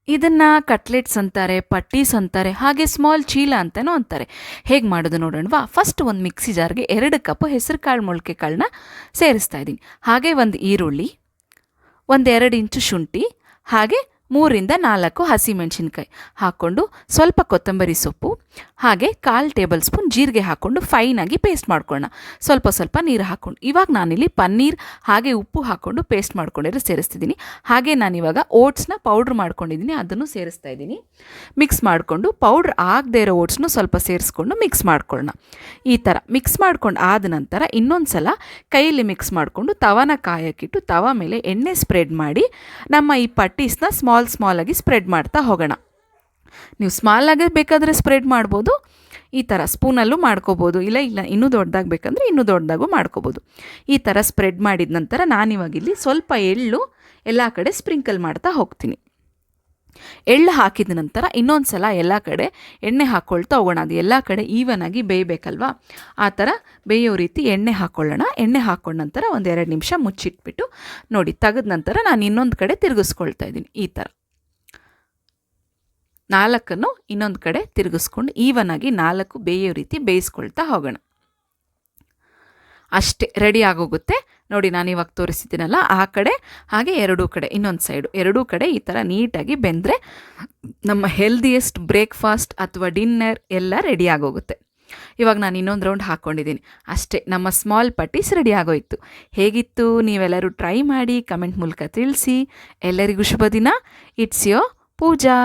ಇದನ್ನು ಕಟ್ಲೆಟ್ಸ್ ಅಂತಾರೆ, ಪಟ್ಟೀಸ್ ಅಂತಾರೆ, ಹಾಗೆ ಸ್ಮಾಲ್ ಚೀಲ ಅಂತಲೂ ಅಂತಾರೆ. ಹೇಗೆ ಮಾಡೋದು ನೋಡೋಣವಾ? ಫಸ್ಟ್ ಒಂದು ಮಿಕ್ಸಿ ಜಾರ್ಗೆ 2 ಕಪ್ ಹೆಸರು ಕಾಳು ಮೊಳಕೆ ಕಾಳನ್ನ ಸೇರಿಸ್ತಾ ಇದ್ದೀನಿ. ಹಾಗೆ ಒಂದು ಈರುಳ್ಳಿ, 1-2 ಇಂಚು ಶುಂಠಿ, ಹಾಗೆ 3-4 ಹಸಿಮೆಣಸಿನ್ಕಾಯಿ ಹಾಕ್ಕೊಂಡು ಸ್ವಲ್ಪ ಕೊತ್ತಂಬರಿ ಸೊಪ್ಪು, ಹಾಗೆ 1/4 ಟೇಬಲ್ ಸ್ಪೂನ್ ಜೀರಿಗೆ ಹಾಕ್ಕೊಂಡು ಫೈನಾಗಿ ಪೇಸ್ಟ್ ಮಾಡ್ಕೊಳ್ಳೋಣ. ಸ್ವಲ್ಪ ಸ್ವಲ್ಪ ನೀರು ಹಾಕ್ಕೊಂಡು. ಇವಾಗ ನಾನಿಲ್ಲಿ ಪನ್ನೀರ್ ಹಾಗೆ ಉಪ್ಪು ಹಾಕ್ಕೊಂಡು ಪೇಸ್ಟ್ ಮಾಡ್ಕೊಂಡಿರೋ ಸೇರಿಸ್ತಿದ್ದೀನಿ. ಹಾಗೆ ನಾನಿವಾಗ ಓಟ್ಸ್ನ ಪೌಡ್ರ್ ಮಾಡ್ಕೊಂಡಿದ್ದೀನಿ, ಅದನ್ನು ಸೇರಿಸ್ತಾ ಇದ್ದೀನಿ. ಮಿಕ್ಸ್ ಮಾಡಿಕೊಂಡು ಪೌಡ್ರ್ ಆಗದೇ ಇರೋ ಓಟ್ಸ್ನು ಸ್ವಲ್ಪ ಸೇರಿಸ್ಕೊಂಡು ಮಿಕ್ಸ್ ಮಾಡ್ಕೊಳ್ಳೋಣ. ಈ ಥರ ಮಿಕ್ಸ್ ಮಾಡ್ಕೊಂಡು ಆದ ನಂತರ ಇನ್ನೊಂದು ಸಲ ಕೈಯಲ್ಲಿ ಮಿಕ್ಸ್ ಮಾಡಿಕೊಂಡು ತವಾನ ಕಾಯಕ್ಕಿಟ್ಟು ತವ ಮೇಲೆ ಎಣ್ಣೆ ಸ್ಪ್ರೆಡ್ ಮಾಡಿ ನಮ್ಮ ಈ ಪಟ್ಟೀಸ್ನ ಸ್ಮಾಲಾಗಿ ಸ್ಪ್ರೆಡ್ ಮಾಡ್ತಾ ಹೋಗೋಣ. ನೀವು ಸ್ಮಾಲಾಗಿ ಬೇಕಾದರೆ ಸ್ಪ್ರೆಡ್ ಮಾಡ್ಬೋದು, ಈ ಥರ ಸ್ಪೂನಲ್ಲೂ ಮಾಡ್ಕೋಬೋದು, ಇಲ್ಲ ಇನ್ನೂ ದೊಡ್ಡದಾಗಿ ಬೇಕಂದರೆ ಇನ್ನೂ ದೊಡ್ಡದಾಗೂ ಮಾಡ್ಕೋಬೋದು. ಈ ಥರ ಸ್ಪ್ರೆಡ್ ಮಾಡಿದ ನಂತರ ನಾನಿವಾಗಿಲ್ಲಿ ಸ್ವಲ್ಪ ಎಳ್ಳು ಎಲ್ಲ ಕಡೆ ಸ್ಪ್ರಿಂಕಲ್ ಮಾಡ್ತಾ ಹೋಗ್ತೀನಿ. ಎಳ್ಳು ಹಾಕಿದ ನಂತರ ಇನ್ನೊಂದು ಸಲ ಎಲ್ಲ ಕಡೆ ಎಣ್ಣೆ ಹಾಕ್ಕೊಳ್ತಾ ಹೋಗೋಣ. ಅದು ಎಲ್ಲ ಕಡೆ ಈವನಾಗಿ ಬೇಯಬೇಕಲ್ವಾ, ಆ ಥರ ಬೇಯೋ ರೀತಿ ಎಣ್ಣೆ ಹಾಕ್ಕೊಳ್ಳೋಣ. ಎಣ್ಣೆ ಹಾಕ್ಕೊಂಡ ನಂತರ 1-2 ನಿಮಿಷ ಮುಚ್ಚಿಟ್ಬಿಟ್ಟು ನೋಡಿ ತೆಗೆದ ನಂತರ ನಾನು ಇನ್ನೊಂದು ಕಡೆ ತಿರುಗಿಸ್ಕೊಳ್ತಾ ಇದ್ದೀನಿ. ಈ ಥರ 4 ಇನ್ನೊಂದು ಕಡೆ ತಿರುಗಿಸ್ಕೊಂಡು ಈವನಾಗಿ 4 ಬೇಯೋ ರೀತಿ ಬೇಯಿಸ್ಕೊಳ್ತಾ ಹೋಗೋಣ. ಅಷ್ಟೇ, ರೆಡಿ ಆಗೋಗುತ್ತೆ ನೋಡಿ. ನಾನು ಇವಾಗ ತೋರಿಸಿದ್ದೀನಲ್ಲ ಆ ಕಡೆ ಹಾಗೆ ಎರಡೂ ಕಡೆ ಇನ್ನೊಂದು ಸೈಡು ಎರಡೂ ಕಡೆ ಈ ಥರ ನೀಟಾಗಿ ಬೆಂದರೆ ನಮ್ಮ ಹೆಲ್ದಿಯೆಸ್ಟ್ ಬ್ರೇಕ್ಫಾಸ್ಟ್ ಅಥವಾ ಡಿನ್ನರ್ ಎಲ್ಲ ರೆಡಿ ಆಗೋಗುತ್ತೆ. ಇವಾಗ ನಾನು ಇನ್ನೊಂದು ರೌಂಡ್ ಹಾಕ್ಕೊಂಡಿದ್ದೀನಿ. ಅಷ್ಟೇ, ನಮ್ಮ ಸ್ಮಾಲ್ ಪಟ್ಟೀಸ್ ರೆಡಿ ಆಗೋಯಿತು. ಹೇಗಿತ್ತು? ನೀವೆಲ್ಲರೂ ಟ್ರೈ ಮಾಡಿ ಕಮೆಂಟ್ ಮೂಲಕ ತಿಳಿಸಿ. ಎಲ್ಲರಿಗೂ ಶುಭ ದಿನ. It's your Pooja.